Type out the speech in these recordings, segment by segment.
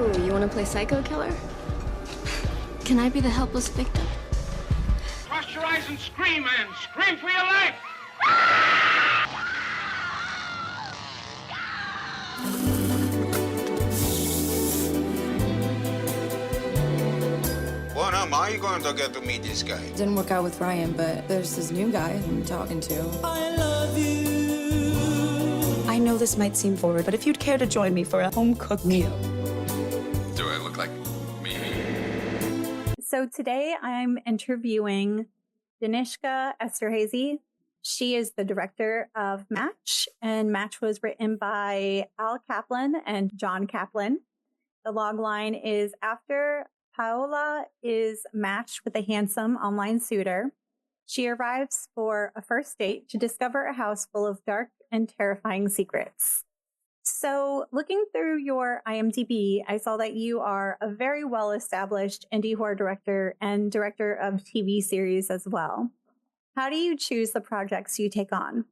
Oh, you want to play psycho killer? Can I be the helpless victim? Cross your eyes and scream, man. Scream for your life. What am I going to get to meet this guy? Didn't work out with Ryan, but there's this new guy I'm talking to. I love you. I know this might seem forward, but if you'd care to join me for a home-cooked meal. Do I look like me? So today I'm interviewing Danishka Esterhazy. She is the director of Match, and Match was written by Al Kaplan and John Kaplan. The log line is after Paola is matched with a handsome online suitor, she arrives for a first date to discover a house full of dark and terrifying secrets. So looking through your IMDb, I saw that you are a very well-established indie horror director and director of TV series as well. How do you choose the projects you take on?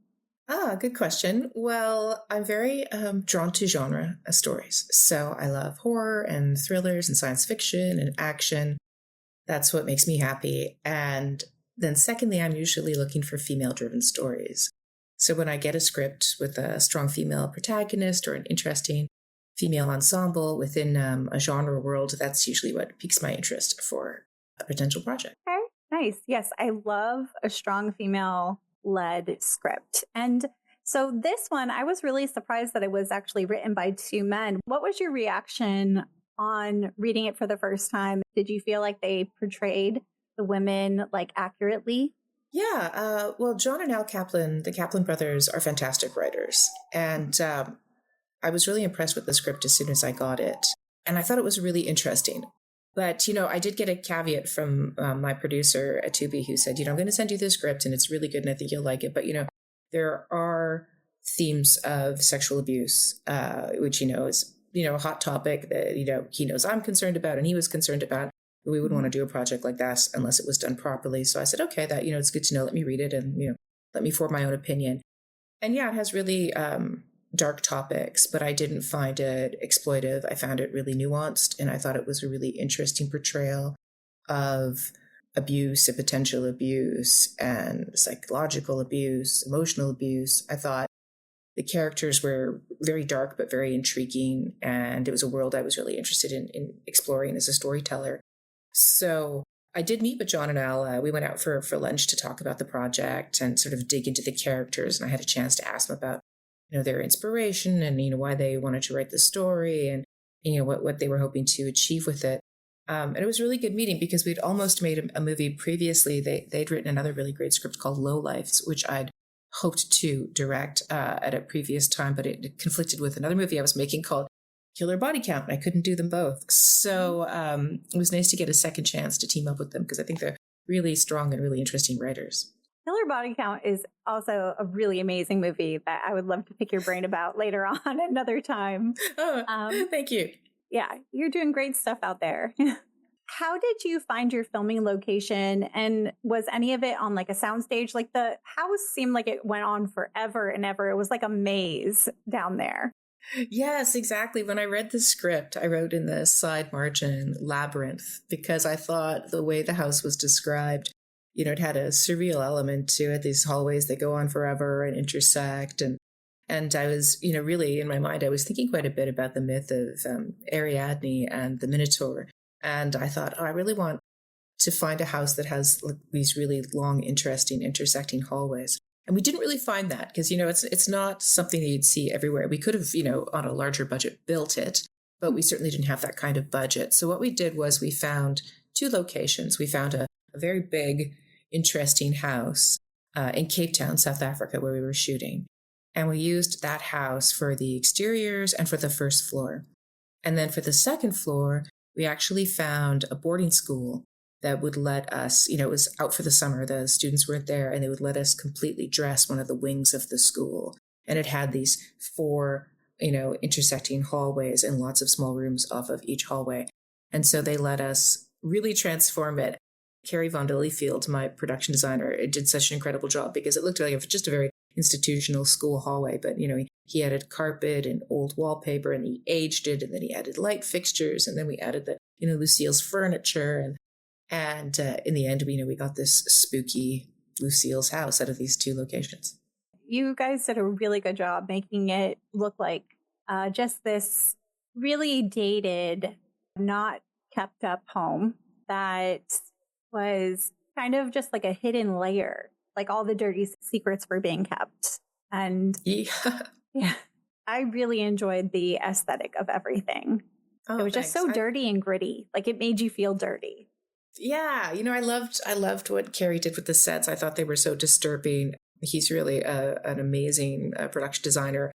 Good question. Well, I'm very drawn to genre stories. So I love horror and thrillers and science fiction and action. That's what makes me happy. And then secondly, I'm usually looking for female-driven stories. So when I get a script with a strong female protagonist or an interesting female ensemble within a genre world, that's usually what piques my interest for a potential project. Okay, nice. Yes, I love a strong female-led script. And so this one, I was really surprised that it was actually written by two men. What was your reaction on reading it for the first time? Did you feel like they portrayed the women like accurately? Yeah, well, John and Al Kaplan, the Kaplan brothers, are fantastic writers. And I was really impressed with the script as soon as I got it. And I thought it was really interesting. But, I did get a caveat from my producer at Tubi who said, I'm going to send you the script and it's really good and I think you'll like it. But, there are themes of sexual abuse, which, is, a hot topic that, he knows I'm concerned about and he was concerned about. We wouldn't want to do a project like that unless it was done properly. So I said, okay, that, it's good to know. Let me read it and, let me form my own opinion. And yeah, it has really dark topics, but I didn't find it exploitive. I found it really nuanced. And I thought it was a really interesting portrayal of abuse and potential abuse and psychological abuse, emotional abuse. I thought the characters were very dark, but very intriguing. And it was a world I was really interested in exploring as a storyteller. So I did meet with John and Al. We went out for lunch to talk about the project and sort of dig into the characters. And I had a chance to ask them about, their inspiration and, why they wanted to write the story and, what they were hoping to achieve with it. And it was a really good meeting because we'd almost made a movie previously. They'd written another really great script called Low Lives, which I'd hoped to direct at a previous time, but it conflicted with another movie I was making called Killer Body Count, and I couldn't do them both. So it was nice to get a second chance to team up with them because I think they're really strong and really interesting writers. Killer Body Count is also a really amazing movie that I would love to pick your brain about later on another time. Oh, thank you. Yeah, you're doing great stuff out there. How did you find your filming location? And was any of it on like a soundstage? Like the house seemed like it went on forever and ever. It was like a maze down there. Yes, exactly. When I read the script, I wrote in the side margin labyrinth because I thought the way the house was described, it had a surreal element to it. These hallways that go on forever and intersect. And I was, really in my mind, I was thinking quite a bit about the myth of Ariadne and the Minotaur. And I thought, I really want to find a house that has these really long, interesting, intersecting hallways. And we didn't really find that because, it's not something that you'd see everywhere. We could have, on a larger budget built it, but we certainly didn't have that kind of budget. So what we did was we found two locations. We found a very big, interesting house in Cape Town, South Africa, where we were shooting. And we used that house for the exteriors and for the first floor. And then for the second floor, we actually found a boarding school that would let us, it was out for the summer, the students weren't there, and they would let us completely dress one of the wings of the school. And it had these 4, intersecting hallways and lots of small rooms off of each hallway. And so they let us really transform it. Carrie Von Dillefield, my production designer, did such an incredible job because it looked like just a very, institutional school hallway, but, he added carpet and old wallpaper, and he aged it, and then he added light fixtures, and then we added the, Lucille's furniture, and in the end, we got this spooky Lucille's house out of these 2 locations. You guys did a really good job making it look like just this really dated, not kept up home that was kind of just like a hidden layer, like all the dirty secrets were being kept. And yeah, I really enjoyed the aesthetic of everything. It was just so dirty and gritty. Like it made you feel dirty. Yeah, I loved what Carrie did with the sets. I thought they were so disturbing. He's really an amazing production designer.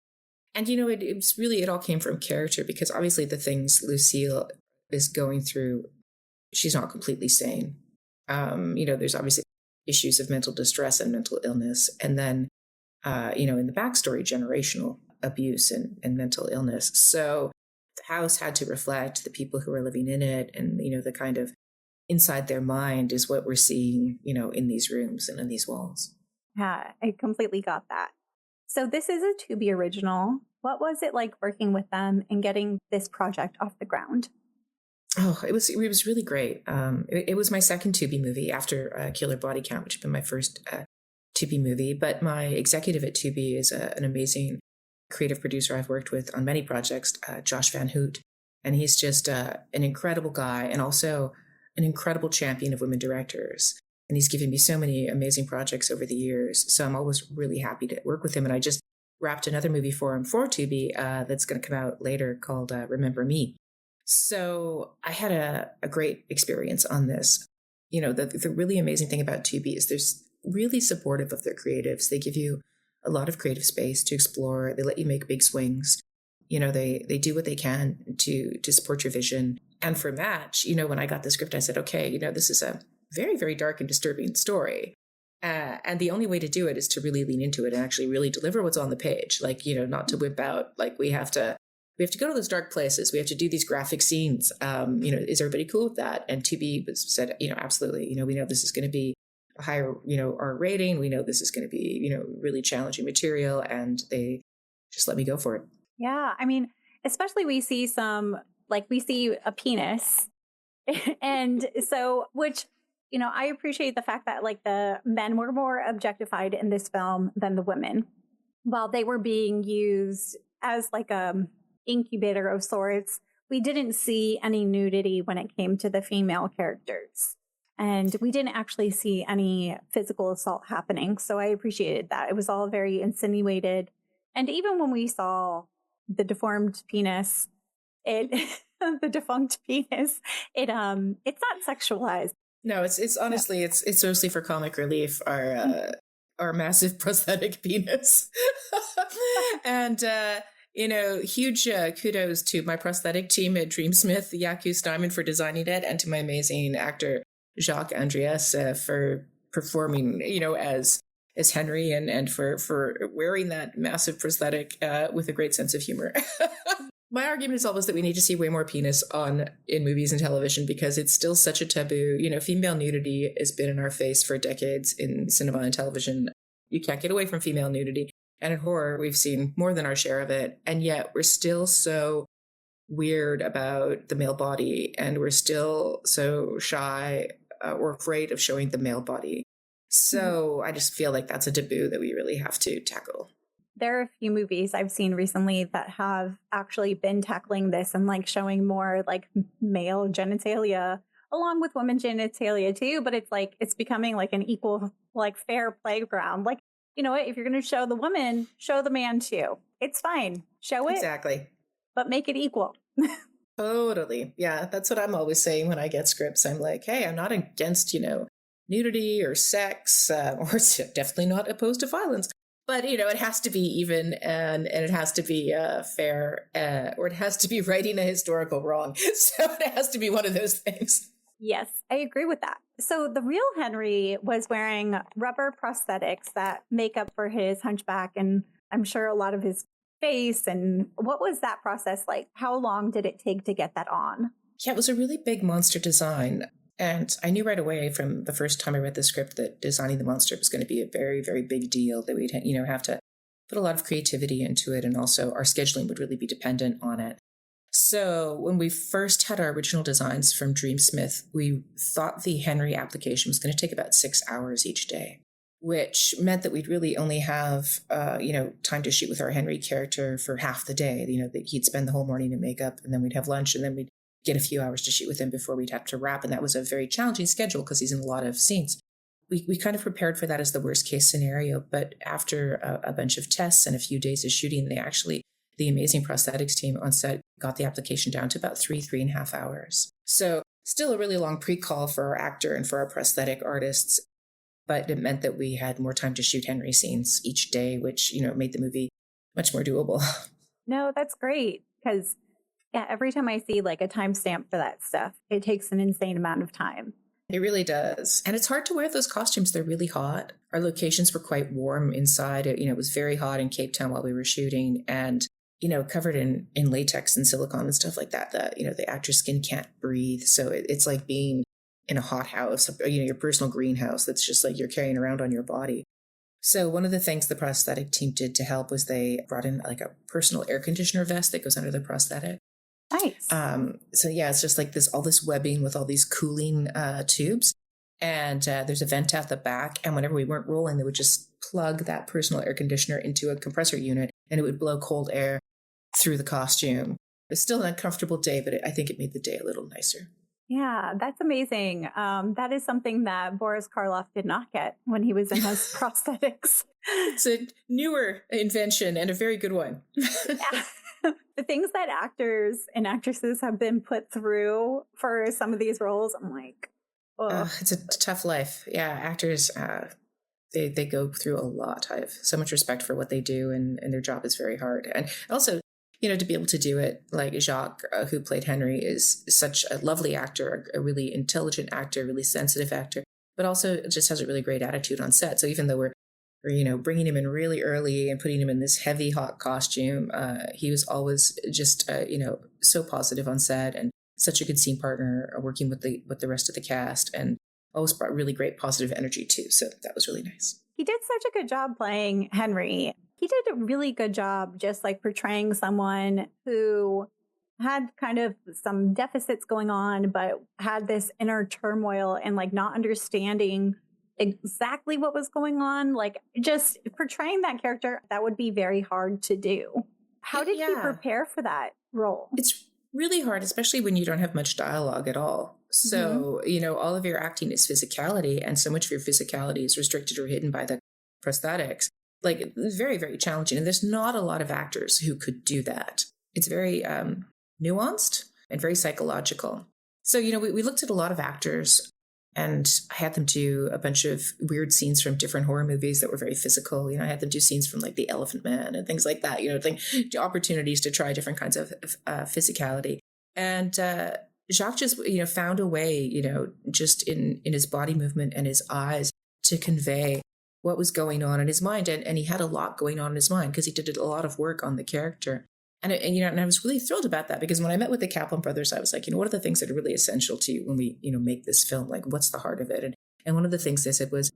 And, it all came from character, because obviously the things Lucille is going through, she's not completely sane. There's obviously issues of mental distress and mental illness. And then, in the backstory, generational abuse and mental illness. So the house had to reflect the people who are living in it, and, the kind of inside their mind is what we're seeing, in these rooms and in these walls. Yeah, I completely got that. So this is a Tubi original. What was it like working with them and getting this project off the ground? Oh, it was really great. It was my second Tubi movie after Killer Body Count, which had been my first Tubi movie. But my executive at Tubi is an amazing creative producer I've worked with on many projects, Josh Van Hoot. And he's just an incredible guy, and also an incredible champion of women directors. And he's given me so many amazing projects over the years. So I'm always really happy to work with him. And I just wrapped another movie for him for Tubi that's going to come out later called Remember Me. So I had a great experience on this. The really amazing thing about Tubi is they're really supportive of their creatives. They give you a lot of creative space to explore. They let you make big swings. They do what they can to support your vision. And for Match, when I got the script, I said, okay, this is a very, very dark and disturbing story. And the only way to do it is to really lean into it and actually really deliver what's on the page. Like, not to whip out, like we have to go to those dark places. We have to do these graphic scenes. Is everybody cool with that? And Tubi said, absolutely. We know this is going to be a higher, R rating. We know this is going to be, really challenging material. And they just let me go for it. Yeah. I mean, especially we see a penis. And so, which, I appreciate the fact that like the men were more objectified in this film than the women, while they were being used as like a incubator of sorts. We didn't see any nudity when it came to the female characters, and we didn't actually see any physical assault happening. So I appreciated that. It was all very insinuated. And even when we saw the deformed penis, the defunct penis, it's not sexualized. No, it's honestly, it's mostly for comic relief, our massive prosthetic penis. And, huge kudos to my prosthetic team at Dreamsmith, Jacques Steinman, for designing it, and to my amazing actor, Jacques Andreas, for performing, as Henry, and for wearing that massive prosthetic with a great sense of humor. My argument is always that we need to see way more penis in movies and television, because it's still such a taboo. Female nudity has been in our face for decades in cinema and television. You can't get away from female nudity. And in horror, we've seen more than our share of it. And yet we're still so weird about the male body, and we're still so shy or afraid of showing the male body. So I just feel like that's a taboo that we really have to tackle. There are a few movies I've seen recently that have actually been tackling this and like showing more like male genitalia along with women genitalia too. But it's like, it's becoming like an equal, like fair playground. Like, you know what? If you're going to show the woman, show the man too. It's fine. Show it. Exactly. But make it equal. Totally. Yeah. That's what I'm always saying when I get scripts. I'm like, hey, I'm not against, nudity or sex, or definitely not opposed to violence. But, it has to be even, and it has to be fair, or it has to be righting a historical wrong. So it has to be one of those things. Yes, I agree with that. So the real Henry was wearing rubber prosthetics that make up for his hunchback, and I'm sure a lot of his face. And what was that process like? How long did it take to get that on? Yeah, it was a really big monster design. And I knew right away from the first time I read the script that designing the monster was going to be a very, very big deal, that we'd, have to put a lot of creativity into it. And also our scheduling would really be dependent on it. So when we first had our original designs from Dreamsmith, we thought the Henry application was going to take about 6 hours each day, which meant that we'd really only have, time to shoot with our Henry character for half the day. That he'd spend the whole morning in makeup, and then we'd have lunch, and then we'd get a few hours to shoot with him before we'd have to wrap. And that was a very challenging schedule because he's in a lot of scenes. We kind of prepared for that as the worst case scenario. But after a bunch of tests and a few days of shooting, the amazing prosthetics team on set got the application down to about 3.5 hours. So still a really long pre-call for our actor and for our prosthetic artists. But it meant that we had more time to shoot Henry scenes each day, which, made the movie much more doable. No, that's great. Because, every time I see like a timestamp for that stuff, it takes an insane amount of time. It really does. And it's hard to wear those costumes. They're really hot. Our locations were quite warm inside. It was very hot in Cape Town while we were shooting, and, covered in latex and silicone and stuff like that, the actor's skin can't breathe. So it's like being in a hot house, your personal greenhouse that's just like you're carrying around on your body. So one of the things the prosthetic team did to help was they brought in like a personal air conditioner vest that goes under the prosthetic. Nice. It's just like all this webbing with all these cooling tubes. And there's a vent at the back. And whenever we weren't rolling, they would just plug that personal air conditioner into a compressor unit, and it would blow cold air through the costume. It's still an uncomfortable day, but I think it made the day a little nicer. Yeah, that's amazing. That is something that Boris Karloff did not get when he was in his prosthetics. It's a newer invention and a very good one. The things that actors and actresses have been put through for some of these roles, I'm like, it's a tough life. Yeah, actors, they go through a lot. I have so much respect for what they do, and their job is very hard. And also, to be able to do it, like Jacques, who played Henry, is such a lovely actor, a really intelligent actor, really sensitive actor, but also just has a really great attitude on set. So even though we're bringing him in really early and putting him in this heavy, hot costume, he was always just, so positive on set, and such a good scene partner, working with the rest of the cast, and always brought really great positive energy too. So that was really nice. He did such a good job playing Henry. He did a really good job just like portraying someone who had kind of some deficits going on, but had this inner turmoil and like not understanding exactly what was going on. Like just portraying that character, that would be very hard to do. How did you prepare for that role? It's really hard, especially when you don't have much dialogue at all. So, all of your acting is physicality, and so much of your physicality is restricted or hidden by the prosthetics. Like, it's very, very challenging. And there's not a lot of actors who could do that. It's very nuanced and very psychological. So, we looked at a lot of actors, and I had them do a bunch of weird scenes from different horror movies that were very physical. I had them do scenes from like The Elephant Man and things like that, opportunities to try different kinds of physicality. And Jacques just, found a way, just in his body movement and his eyes to convey what was going on in his mind. And he had a lot going on in his mind because he did a lot of work on the character. And I was really thrilled about that, because when I met with the Kaplan brothers, I was like, what are the things that are really essential to you when we, make this film? Like, what's the heart of it? And one of the things they said was,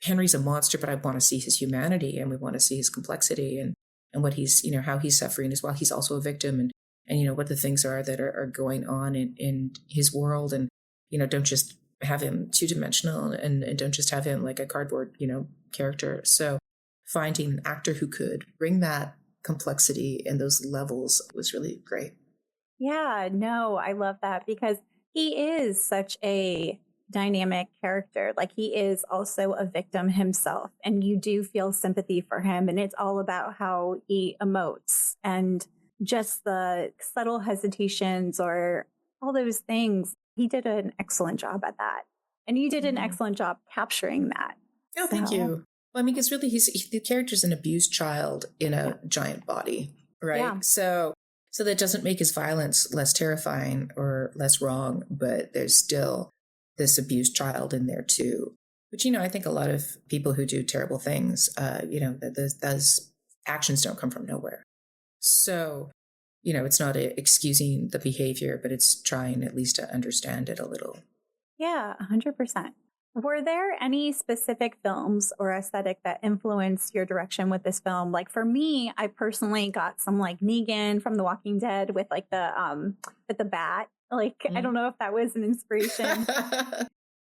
Henry's a monster, but I want to see his humanity, and we want to see his complexity and what he's, how he's suffering as well. He's also a victim, and what the things are that are going on in his world. And, don't just have him two-dimensional, and don't just have him like a cardboard, character. So finding an actor who could bring that complexity and those levels was really great. Yeah, no, I love that, because he is such a dynamic character. Like, he is also a victim himself, and you do feel sympathy for him, and it's all about how he emotes and just the subtle hesitations or all those things. He did an excellent job at that, and you did an excellent job capturing that. Oh, thank you. Well, because really, the character's an abused child in a giant body, right? Yeah. So that doesn't make his violence less terrifying or less wrong, but there's still this abused child in there too. Which, I think a lot of people who do terrible things, those actions don't come from nowhere. So, it's not excusing the behavior, but it's trying at least to understand it a little. Yeah, 100%. Were there any specific films or aesthetic that influenced your direction with this film? Like for me, I personally got some like Negan from The Walking Dead with like with the bat. Like I don't know if that was an inspiration,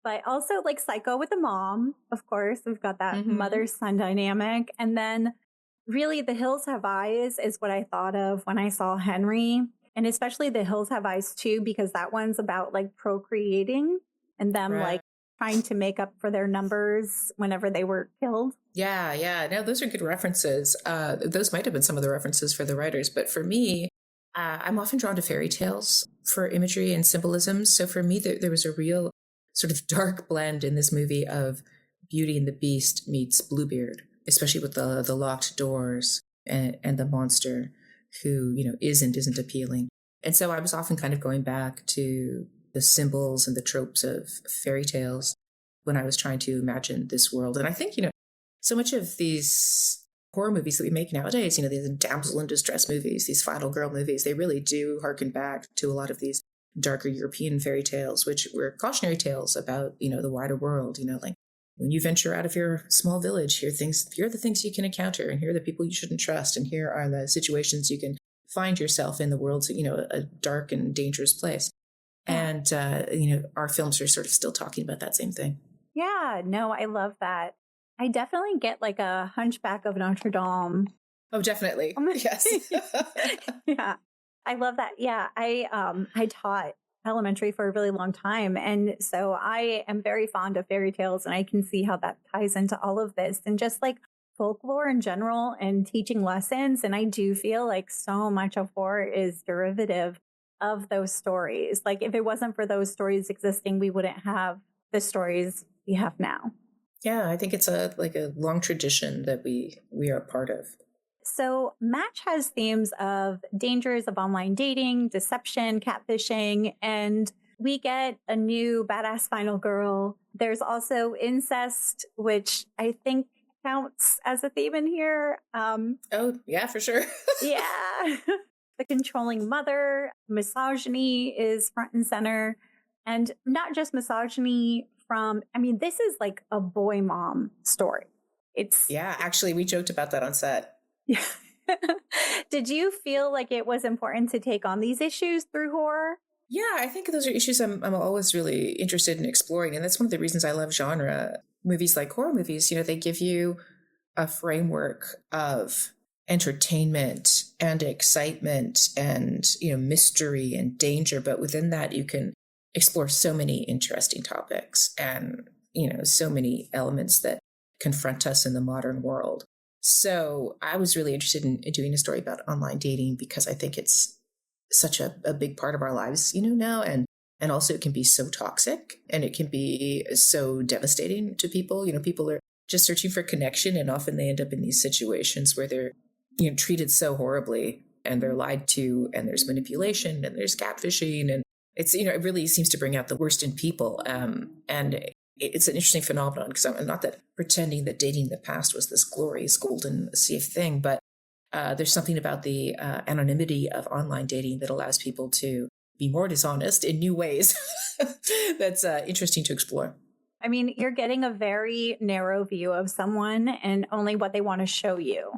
but also like Psycho with the mom. Of course, we've got that mother-son dynamic, and then really The Hills Have Eyes is what I thought of when I saw Henry, and especially The Hills Have Eyes too, because that one's about like procreating and them like trying to make up for their numbers whenever they were killed. Yeah. No, those are good references. Those might have been some of the references for the writers, but for me, I'm often drawn to fairy tales for imagery and symbolism. So for me, there was a real sort of dark blend in this movie of Beauty and the Beast meets Bluebeard, especially with the locked doors and the monster who, isn't appealing. And so I was often kind of going back to the symbols and the tropes of fairy tales when I was trying to imagine this world. And I think, so much of these horror movies that we make nowadays, these damsel in distress movies, these final girl movies, they really do harken back to a lot of these darker European fairy tales, which were cautionary tales about, the wider world, like when you venture out of your small village, here are the things you can encounter, and here are the people you shouldn't trust, and here are the situations you can find yourself in. The world's, a dark and dangerous place. And, our films are sort of still talking about that same thing. Yeah, no, I love that. I definitely get like a Hunchback of Notre Dame. Oh, definitely. Yes. Yeah, I love that. Yeah, I taught elementary for a really long time. And so I am very fond of fairy tales, and I can see how that ties into all of this and just like folklore in general and teaching lessons. And I do feel like so much of horror is derivative of those stories. Like if it wasn't for those stories existing, we wouldn't have the stories we have now. Yeah, I think it's a long tradition that we are a part of. So Match has themes of dangers of online dating, deception, catfishing, and we get a new badass final girl. There's also incest, which I think counts as a theme in here. Oh, yeah, for sure. Yeah. The controlling mother, misogyny is front and center. And not just misogyny this is like a boy mom story. Yeah, actually, we joked about that on set. Yeah. Did you feel like it was important to take on these issues through horror? Yeah, I think those are issues I'm always really interested in exploring. And that's one of the reasons I love genre movies like horror movies. They give you a framework of entertainment and excitement and, mystery and danger. But within that, you can explore so many interesting topics and, so many elements that confront us in the modern world. So I was really interested in doing a story about online dating because I think it's such a big part of our lives, now, and also it can be so toxic and it can be so devastating to people. People are just searching for connection, and often they end up in these situations where they're, treated so horribly, and they're lied to, and there's manipulation, and there's catfishing, and it's, it really seems to bring out the worst in people. And it's an interesting phenomenon because I'm not that pretending that dating in the past was this glorious golden safe thing, but there's something about the anonymity of online dating that allows people to be more dishonest in new ways. That's interesting to explore. I mean, you're getting a very narrow view of someone and only what they want to show you.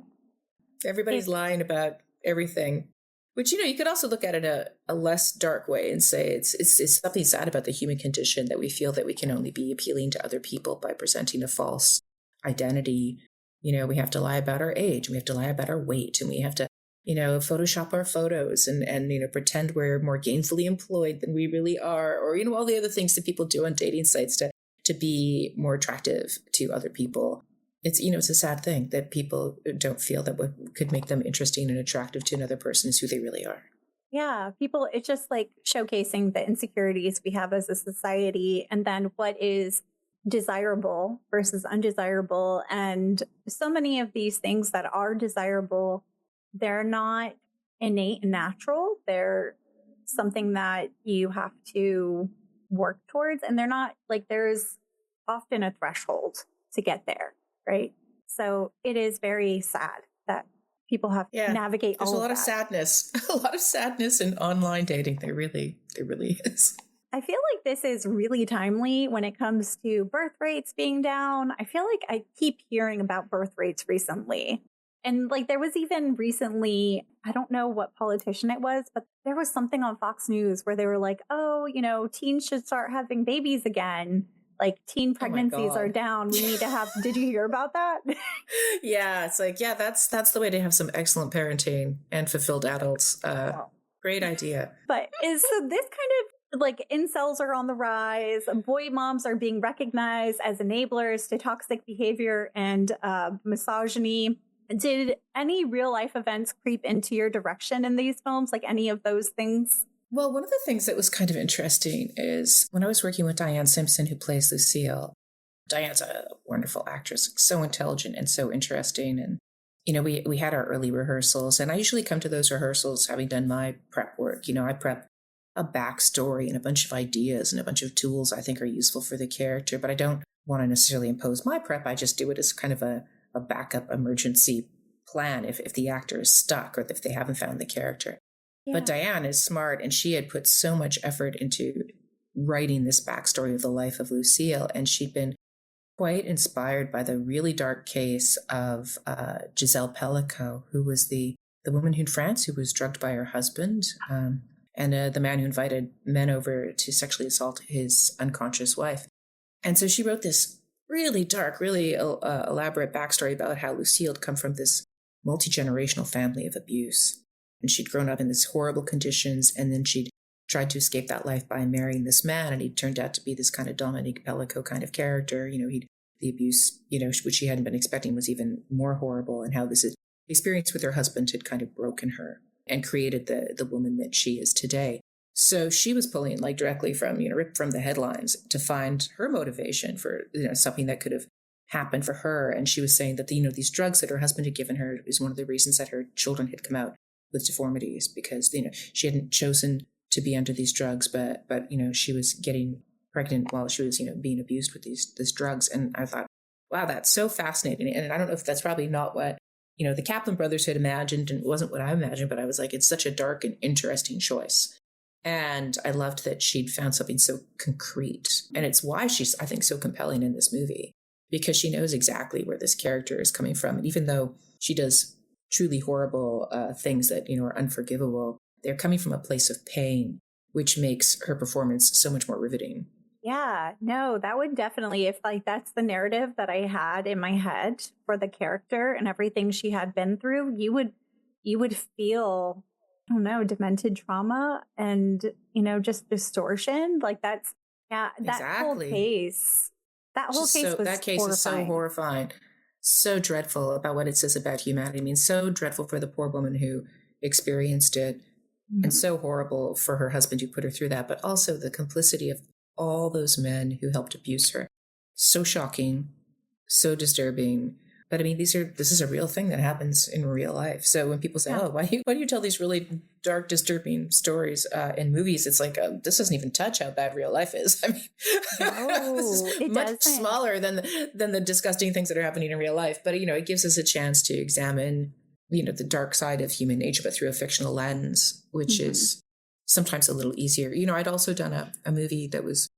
Everybody's lying about everything, which, you could also look at it a less dark way and say it's something sad about the human condition that we feel that we can only be appealing to other people by presenting a false identity. We have to lie about our age, and we have to lie about our weight, and we have to, Photoshop our photos and pretend we're more gainfully employed than we really are, or, all the other things that people do on dating sites to be more attractive to other people. It's, it's a sad thing that people don't feel that what could make them interesting and attractive to another person is who they really are. Yeah, people, it's just like showcasing the insecurities we have as a society, and then what is desirable versus undesirable. And so many of these things that are desirable, they're not innate and natural. They're something that you have to work towards. And they're not like, there's often a threshold to get there, right? So it is very sad that people have to navigate there's all a lot of of sadness, a lot of sadness in online dating. There really is. I feel like this is really timely when it comes to birth rates being down. I feel like I keep hearing about birth rates recently. And like there was even recently, I don't know what politician it was, but there was something on Fox News where they were like, oh, teens should start having babies again. Like teen pregnancies are down. We need to have, did you hear about that? Yeah, it's like, yeah, that's the way to have some excellent parenting and fulfilled adults. Great idea. But so this kind of like incels are on the rise. Boy moms are being recognized as enablers to toxic behavior and misogyny. Did any real life events creep into your direction in these films? Like any of those things? Well, one of the things that was kind of interesting is when I was working with Dianne Simpson, who plays Lucille. Diane's a wonderful actress, so intelligent and so interesting. And, we had our early rehearsals, and I usually come to those rehearsals having done my prep work. I prep a backstory and a bunch of ideas and a bunch of tools I think are useful for the character, but I don't want to necessarily impose my prep. I just do it as kind of a backup emergency plan if the actor is stuck or if they haven't found the character. Yeah. But Dianne is smart, and she had put so much effort into writing this backstory of the life of Lucille, and she'd been quite inspired by the really dark case of Giselle Pellico, who was the woman in France who was drugged by her husband, and the man who invited men over to sexually assault his unconscious wife. And so she wrote this really dark, really elaborate backstory about how Lucille had come from this multi-generational family of abuse. And she'd grown up in these horrible conditions, and then she'd tried to escape that life by marrying this man, and he turned out to be this kind of Dominique Pellico kind of character. The abuse, which she hadn't been expecting, was even more horrible, and how this experience with her husband had kind of broken her and created the woman that she is today. So she was pulling like directly from, ripped from the headlines to find her motivation for, something that could have happened for her. And she was saying that, these drugs that her husband had given her is one of the reasons that her children had come out with deformities, because, she hadn't chosen to be under these drugs, but she was getting pregnant while she was, being abused with these drugs. And I thought, wow, that's so fascinating. And I don't know if that's probably not what, the Kaplan brothers had imagined, and it wasn't what I imagined, but I was like, it's such a dark and interesting choice. And I loved that she'd found something so concrete. And it's why she's, I think, so compelling in this movie, because she knows exactly where this character is coming from. And even though she does truly horrible things that, are unforgivable, they're coming from a place of pain, which makes her performance so much more riveting. Yeah, no, that would definitely, if like that's the narrative that I had in my head for the character and everything she had been through, you would feel, I don't know, demented trauma and, just distortion. Like that's, yeah, that exactly. whole case. That whole case was that case horrifying. Is so horrifying, so dreadful about what it says about humanity. I mean, so dreadful for the poor woman who experienced it, and so horrible for her husband who put her through that, but also the complicity of all those men who helped abuse her. So shocking, so disturbing. But I mean, this is a real thing that happens in real life. So when people say, "Oh, why do you tell these really dark, disturbing stories in movies?" It's like this doesn't even touch how bad real life is. I mean, this is much smaller than the disgusting things that are happening in real life. But it gives us a chance to examine, the dark side of human nature, but through a fictional lens, which is sometimes a little easier. I'd also done a movie that was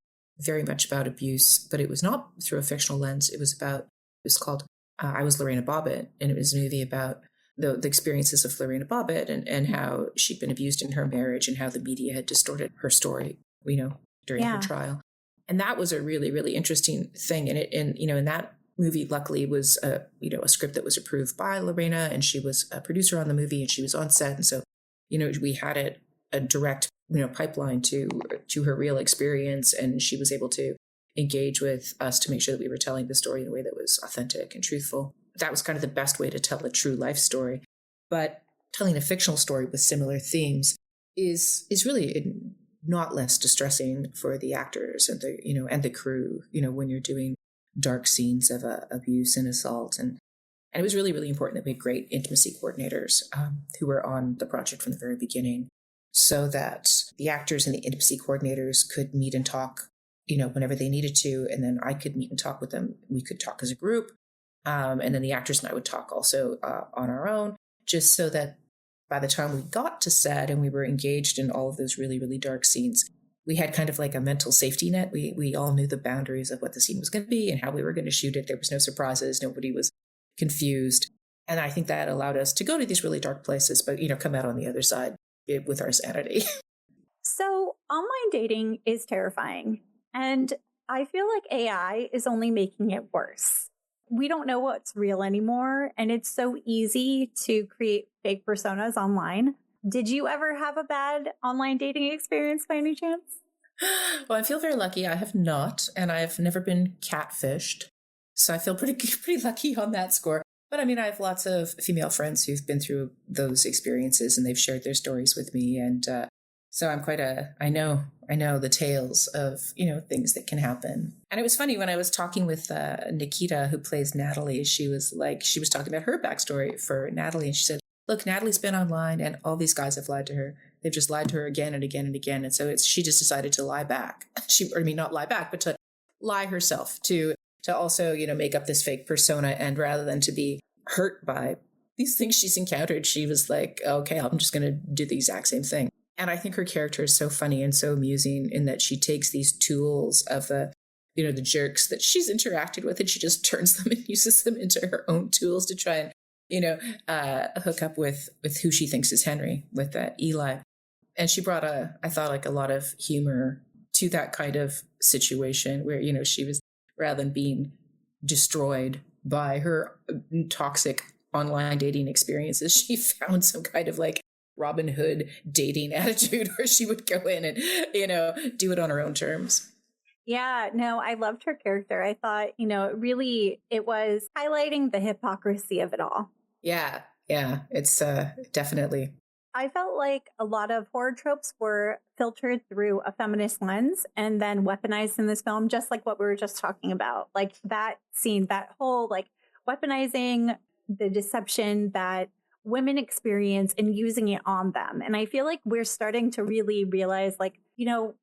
very much about abuse, but it was not through a fictional lens. It was called I Was Lorena Bobbitt, and it was a movie about the experiences of Lorena Bobbitt and how she'd been abused in her marriage and how the media had distorted her story, during her trial. And that was a really, really interesting thing. And in that movie, luckily, was a script that was approved by Lorena, and she was a producer on the movie, and she was on set. And so, we had a direct, pipeline to her real experience, and she was able to engage with us to make sure that we were telling the story in a way that was authentic and truthful. That was kind of the best way to tell a true life story. But telling a fictional story with similar themes is really not less distressing for the actors and the crew, when you're doing dark scenes of abuse and assault. And it was really, really important that we had great intimacy coordinators who were on the project from the very beginning, so that the actors and the intimacy coordinators could meet and talk, whenever they needed to. And then I could meet and talk with them. We could talk as a group. And then the actors and I would talk also on our own, just so that by the time we got to set and we were engaged in all of those really, really dark scenes, we had kind of like a mental safety net. We all knew the boundaries of what the scene was going to be and how we were going to shoot it. There was no surprises. Nobody was confused. And I think that allowed us to go to these really dark places, but, come out on the other side with our sanity. So online dating is terrifying. And I feel like AI is only making it worse. We don't know what's real anymore. And it's so easy to create fake personas online. Did you ever have a bad online dating experience by any chance? Well, I feel very lucky. I have not, and I've never been catfished. So I feel pretty lucky on that score. But I mean, I have lots of female friends who've been through those experiences and they've shared their stories with me. And so I'm I know the tales of, things that can happen. And it was funny when I was talking with Nikita, who plays Natalie, she was talking about her backstory for Natalie. And she said, look, Natalie's been online and all these guys have lied to her. They've just lied to her again and again and again. And so she just decided to lie back. Not lie back, but to lie herself, to also, make up this fake persona. And rather than to be hurt by these things she's encountered, she was like, okay, I'm just going to do the exact same thing. And I think her character is so funny and so amusing in that she takes these tools of the jerks that she's interacted with and she just turns them and uses them into her own tools to try and, hook up with who she thinks is Henry, with Eli. And she brought a lot of humor to that kind of situation where, she was, rather than being destroyed by her toxic online dating experiences, she found some kind of like Robin Hood dating attitude where she would go in and, do it on her own terms. Yeah, no, I loved her character. I thought, it was highlighting the hypocrisy of it all. Yeah, it's definitely. I felt like a lot of horror tropes were filtered through a feminist lens and then weaponized in this film, just like what we were just talking about. Like that scene, that whole like weaponizing the deception that women experience and using it on them. And I feel like we're starting to really realize, like,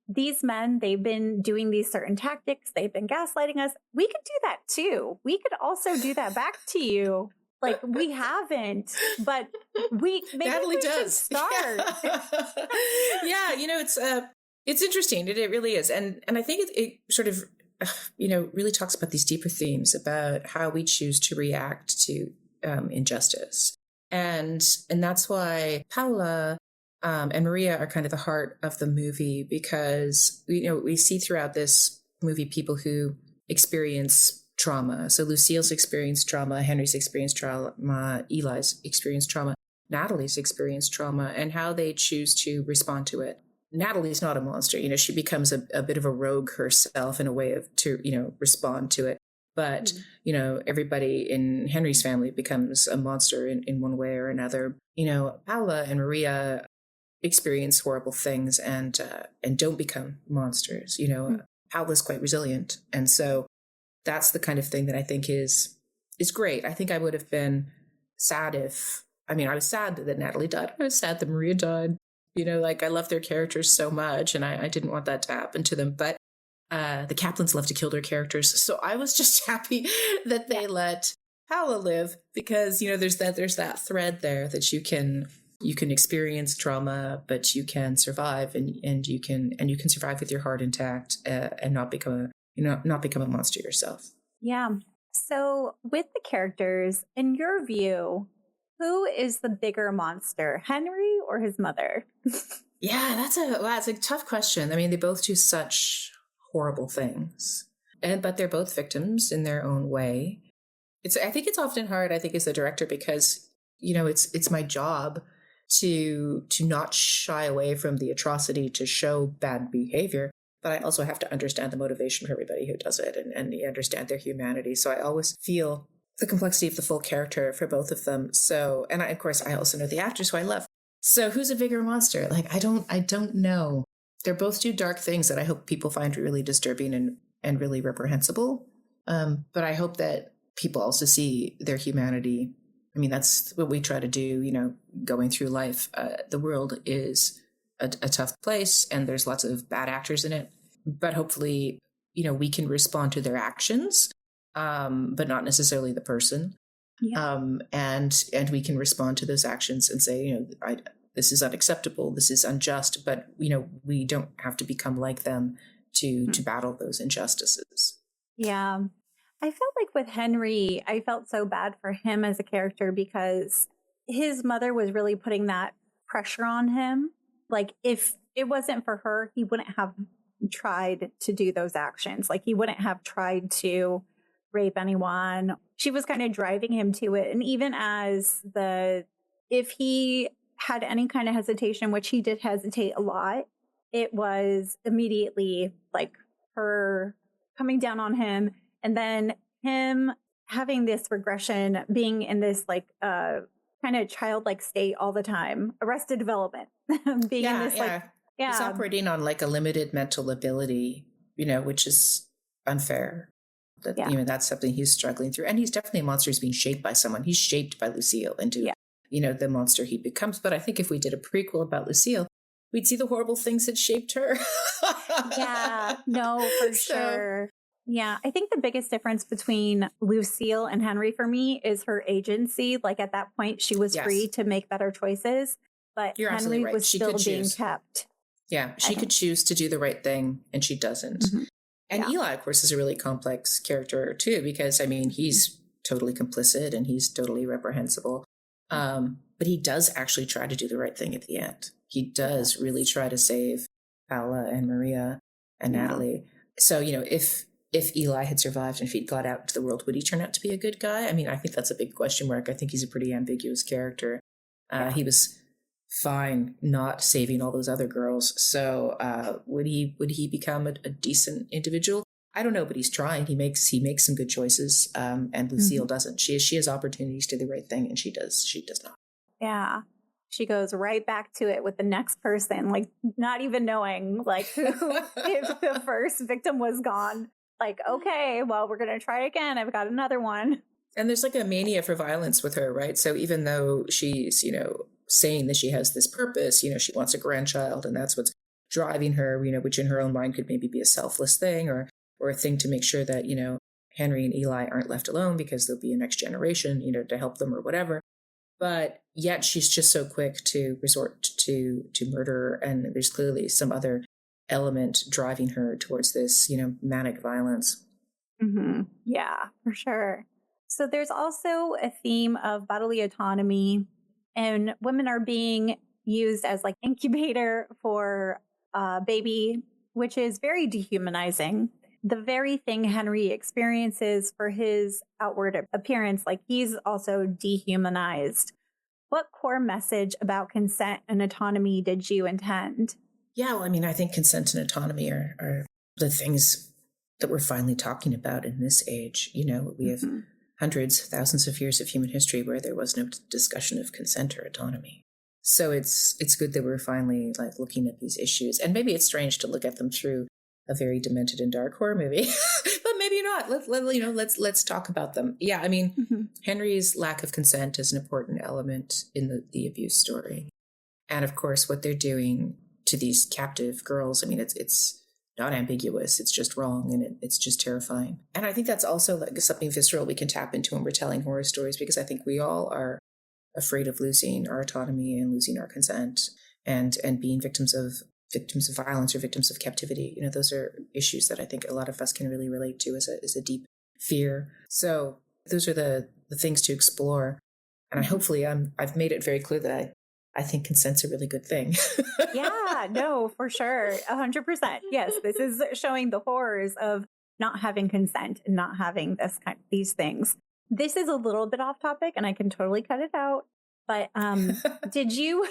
these men, they've been doing these certain tactics. They've been gaslighting us. We could do that too. We could also do that back to you. Like, we haven't, but Natalie does start. Yeah, it's interesting. It really is. And I think it sort of, really talks about these deeper themes about how we choose to react to injustice. And that's why Paola and Maria are kind of the heart of the movie, because, we see throughout this movie people who experience trauma. So Lucille's experienced trauma, Henry's experienced trauma, Eli's experienced trauma, Natalie's experienced trauma, and how they choose to respond to it. Natalie's not a monster. She becomes a bit of a rogue herself in a way to respond to it. But, everybody in Henry's family becomes a monster in one way or another. Paola and Maria experience horrible things and don't become monsters. Paola's quite resilient. And so that's the kind of thing that I think is great. I think I would have been sad I was sad that Natalie died. I was sad that Maria died. I love their characters so much and I didn't want that to happen to them. But the Kaplans love to kill their characters. So I was just happy that they let Paola live, because, there's that thread there that you can experience trauma, but you can survive and you can survive with your heart intact and not become a monster yourself. Yeah. So with the characters, in your view, who is the bigger monster, Henry or his mother? Yeah, that's a tough question. They both do such horrible things, but they're both victims in their own way. I think it's often hard, as a director, because, it's my job to not shy away from the atrocity, to show bad behavior. But I also have to understand the motivation for everybody who does it and understand their humanity. So I always feel the complexity of the full character for both of them. So, and of course, I also know the actors who I love. So who's a bigger monster? I don't know. They're both do dark things that I hope people find really disturbing and really reprehensible. But I hope that people also see their humanity. That's what we try to do, going through life. The world is a tough place and there's lots of bad actors in it, but hopefully, we can respond to their actions, but not necessarily the person. Yeah. And we can respond to those actions and say, this is unacceptable, this is unjust, but, we don't have to become like them to battle those injustices. Yeah. I felt like with Henry, I felt so bad for him as a character because his mother was really putting that pressure on him. Like, if it wasn't for her, he wouldn't have tried to do those actions. Like, he wouldn't have tried to rape anyone. She was kind of driving him to it. And even if he had any kind of hesitation, which he did hesitate a lot, it was immediately like her coming down on him, and then him having this regression, being in this like kind of childlike state all the time, arrested development, being in this like he's operating on like a limited mental ability, which is unfair. That's something he's struggling through, and he's definitely a monster who's being shaped by someone. He's shaped by Lucille into the monster he becomes. But I think if we did a prequel about Lucille, we'd see the horrible things that shaped her. For sure. Yeah, I think the biggest difference between Lucille and Henry for me is her agency. Like, at that point, she was free to make better choices, but You're Henry right. was She still could being choose. kept. Yeah, she could choose to do the right thing, and she doesn't. Mm-hmm. And Eli, of course, is a really complex character, too, because, he's totally complicit and he's totally reprehensible. But he does actually try to do the right thing at the end. He does really try to save Paola and Maria and Natalie. So, if Eli had survived and if he'd got out into the world, would he turn out to be a good guy? I think that's a big question mark. I think he's a pretty ambiguous character. He was fine not saving all those other girls. So would he become a decent individual? I don't know, but he's trying. He makes some good choices. And Lucille doesn't. She has opportunities to do the right thing, and she does not. Yeah. She goes right back to it with the next person, like not even knowing like who if the first victim was gone. Like, okay, well, we're going to try again. I've got another one. And there's like a mania for violence with her, right? So even though she's, saying that she has this purpose, she wants a grandchild and that's what's driving her, which in her own mind could maybe be a selfless thing or a thing to make sure that, Henry and Eli aren't left alone because there'll be a next generation, to help them or whatever. But yet she's just so quick to resort to murder. And there's clearly some other element driving her towards this, manic violence. Mm-hmm. Yeah, for sure. So there's also a theme of bodily autonomy, and women are being used as like incubator for a baby, which is very dehumanizing. The very thing Henry experiences for his outward appearance, like he's also dehumanized. What core message about consent and autonomy did you intend? Yeah, well, I think consent and autonomy are the things that we're finally talking about in this age. We have hundreds, thousands of years of human history where there was no discussion of consent or autonomy. So it's good that we're finally like looking at these issues. And maybe it's strange to look at them through a very demented and dark horror movie, but maybe not. Let's talk about them. Yeah, Henry's lack of consent is an important element in the abuse story, and of course, what they're doing to these captive girls. It's not ambiguous. It's just wrong, and it's just terrifying. And I think that's also like something visceral we can tap into when we're telling horror stories, because I think we all are afraid of losing our autonomy and losing our consent, and being victims of violence or victims of captivity. Those are issues that I think a lot of us can really relate to as a deep fear. So those are the things to explore. And hopefully I've made it very clear that I think consent's a really good thing. Yeah, no, for sure. 100%. Yes, this is showing the horrors of not having consent and not having these things. This is a little bit off topic and I can totally cut it out. But did you,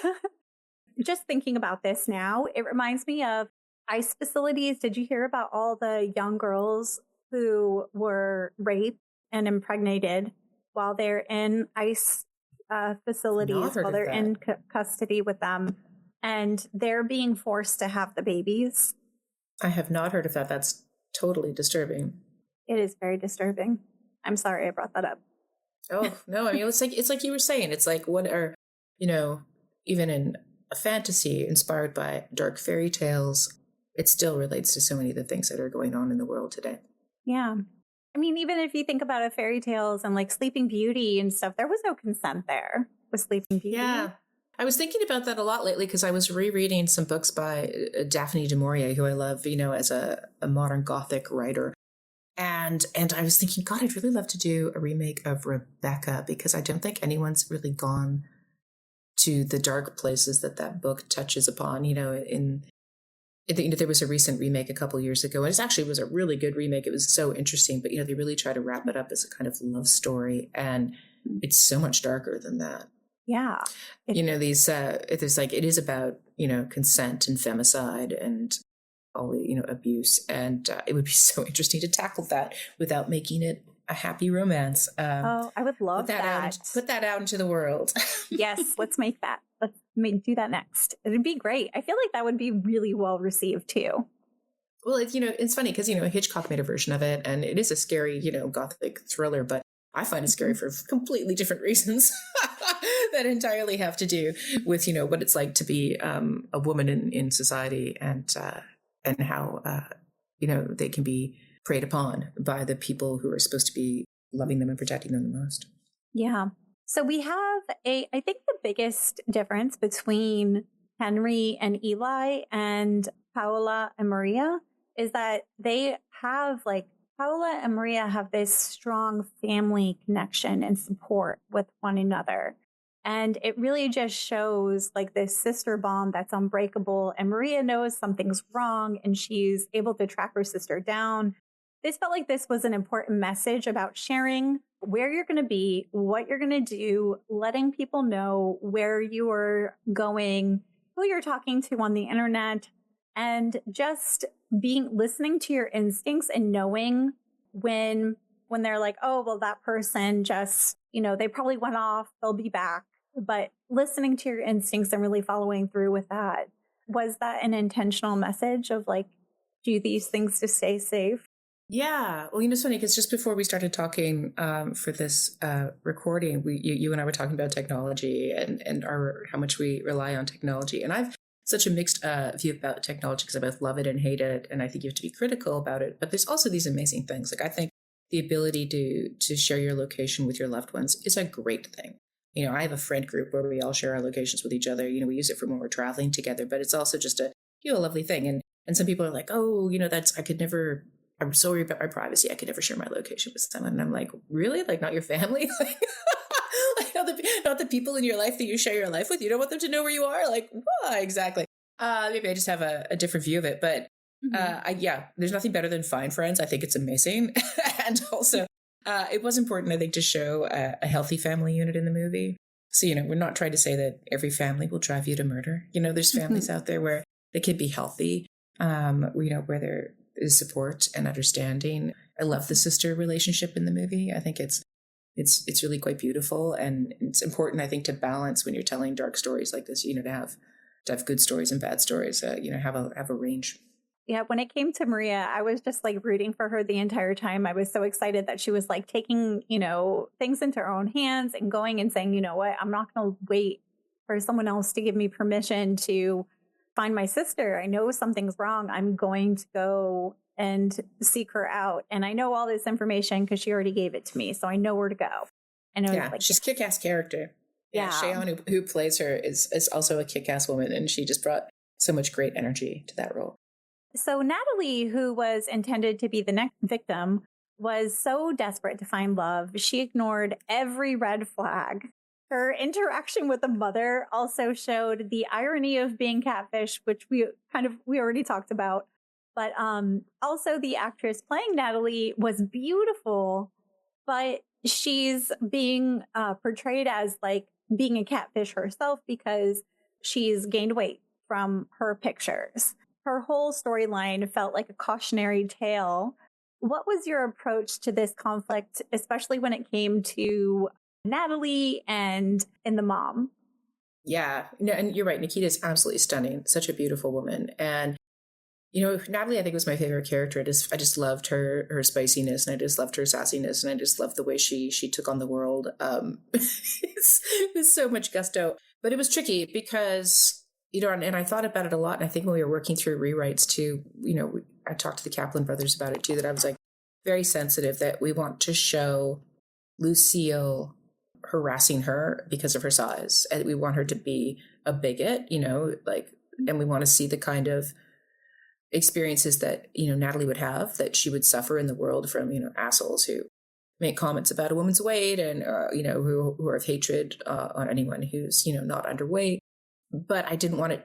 just thinking about this now, it reminds me of ICE facilities. Did you hear about all the young girls who were raped and impregnated while they're in ICE facilities, while they're in custody with them, and they're being forced to have the babies? I have not heard of that. That's totally disturbing. It is very disturbing. I'm sorry I brought that up. Oh, no, it's like you were saying, it's like what are, even in a fantasy inspired by dark fairy tales, it still relates to so many of the things that are going on in the world today. Yeah. Even if you think about it, fairy tales and like Sleeping Beauty and stuff, there was no consent there with Sleeping Beauty. Yeah. I was thinking about that a lot lately because I was rereading some books by Daphne du Maurier, who I love, as a modern Gothic writer. And I was thinking, God, I'd really love to do a remake of Rebecca because I don't think anyone's really gone to the dark places that book touches upon. There was a recent remake a couple years ago, and it was a really good remake. It was so interesting, but they really try to wrap it up as a kind of love story, and it's so much darker than that. Yeah. It is about, consent and femicide and all, abuse. And it would be so interesting to tackle that without making it a happy romance. I would love that. Put that out into the world. Yes, let's make that. Let's do that next. It'd be great. I feel like that would be really well received too. Well, it's funny because, Hitchcock made a version of it and it is a scary, Gothic thriller, but I find it scary for completely different reasons that entirely have to do with, what it's like to be a woman in society and how, they can be preyed upon by the people who are supposed to be loving them and protecting them the most. Yeah. So we have I think the biggest difference between Henry and Eli and Paola and Maria is that they have Paola and Maria have this strong family connection and support with one another. And it really just shows this sister bond that's unbreakable. And Maria knows something's wrong and she's able to track her sister down. This felt like this was an important message about sharing where you're going to be, what you're going to do, letting people know where you are going, who you're talking to on the internet, and just listening to your instincts and knowing when they're like, oh, well, that person just, they probably went off, they'll be back. But listening to your instincts and really following through with that. Was that an intentional message of do these things to stay safe? Yeah. Well, it's funny because just before we started talking for this recording, you and I were talking about technology and how much we rely on technology. And I've such a mixed view about technology because I both love it and hate it. And I think you have to be critical about it. But there's also these amazing things. I think the ability to share your location with your loved ones is a great thing. I have a friend group where we all share our locations with each other. We use it for when we're traveling together, but it's also just a lovely thing. And some people are like, oh, I'm sorry about my privacy. I could never share my location with someone. And I'm like, really? Not your family? Not the people in your life that you share your life with. You don't want them to know where you are? Why exactly? Maybe I just have a different view of it. But there's nothing better than Fine Friends. I think it's amazing. And also, it was important, I think, to show a healthy family unit in the movie. So, we're not trying to say that every family will drive you to murder. There's families out there where they can be healthy, where there is support and understanding. I love the sister relationship in the movie. I think it's really quite beautiful. And it's important, I think, to balance when you're telling dark stories like this, to have good stories and bad stories, have a range. Yeah, when it came to Maria, I was just rooting for her the entire time. I was so excited that she was taking, things into her own hands and going and saying, you know what, I'm not going to wait for someone else to give me permission to find my sister. I know something's wrong. I'm going to go and seek her out. And I know all this information because she already gave it to me. So I know where to go. And she's a kick-ass character. Yeah. Shaeane, who plays her, is also a kick-ass woman. And she just brought so much great energy to that role. So Natalie, who was intended to be the next victim, was so desperate to find love. She ignored every red flag. Her interaction with the mother also showed the irony of being catfish, which we already talked about. But also the actress playing Natalie was beautiful, but she's being portrayed as being a catfish herself because she's gained weight from her pictures. Her whole storyline felt like a cautionary tale. What was your approach to this conflict, especially when it came to Natalie and the mom? Yeah, no, and you're right. Nikita's absolutely stunning. Such a beautiful woman. And, Natalie, I think, was my favorite character. I just loved her spiciness, and I just loved her sassiness, and I just loved the way she took on the world. It was so much gusto. But it was tricky because, and I thought about it a lot. And I think when we were working through rewrites too, I talked to the Kaplan brothers about it too, that I was very sensitive that we want to show Lucille, harassing her because of her size. And we want her to be a bigot, and we want to see the kind of experiences that, Natalie would have, that she would suffer in the world from, assholes who make comments about a woman's weight and, who are of hatred on anyone who's, not underweight. But I didn't want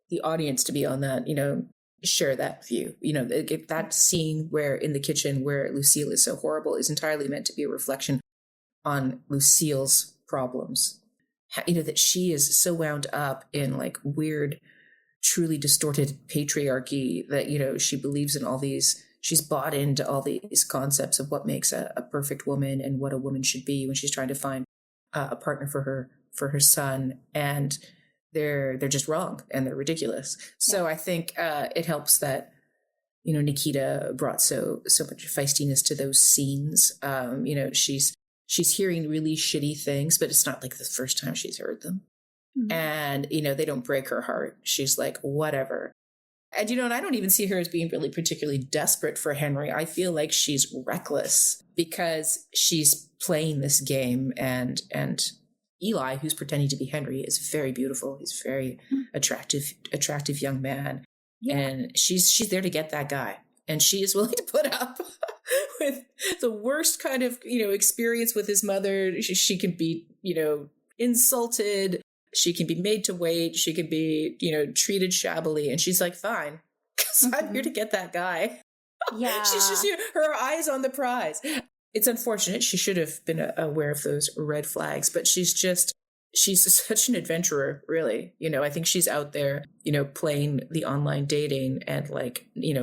the audience to be on that, share that view. That scene where in the kitchen where Lucille is so horrible is entirely meant to be a reflection on Lucille's problems. That she is so wound up in like weird, truly distorted patriarchy that, she believes in all these, she's bought into all these concepts of what makes a perfect woman and what a woman should be when she's trying to find a partner for her son. And they're just wrong and they're ridiculous. So I think it helps that, Nikita brought so much feistiness to those scenes. She's hearing really shitty things, but it's not like the first time she's heard them. Mm-hmm. And, they don't break her heart. She's like, whatever. And, and I don't even see her as being really particularly desperate for Henry. I feel like she's reckless because she's playing this game, and Eli, who's pretending to be Henry, is very beautiful. He's a very attractive young man. Yeah. And she's there to get that guy. And she is willing to put up with the worst kind of, experience with his mother. She can be, insulted. She can be made to wait. She can be, treated shabbily. And she's like, fine, because I'm here to get that guy. Yeah. She's just her eyes on the prize. It's unfortunate. She should have been aware of those red flags, but she's such an adventurer, really. I think she's out there, playing the online dating and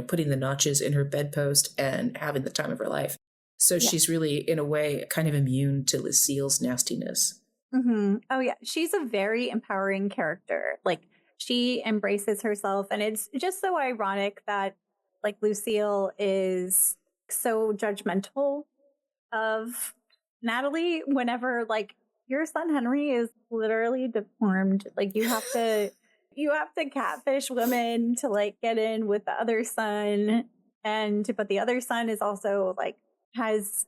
putting the notches in her bedpost and having the time of her life. So she's really, in a way, kind of immune to Lucille's nastiness. Mm-hmm. Oh, yeah. She's a very empowering character. She embraces herself. And it's just so ironic that, Lucille is so judgmental of Natalie whenever, your son Henry is literally deformed. You have to catfish women to, get in with the other son. But the other son is also, has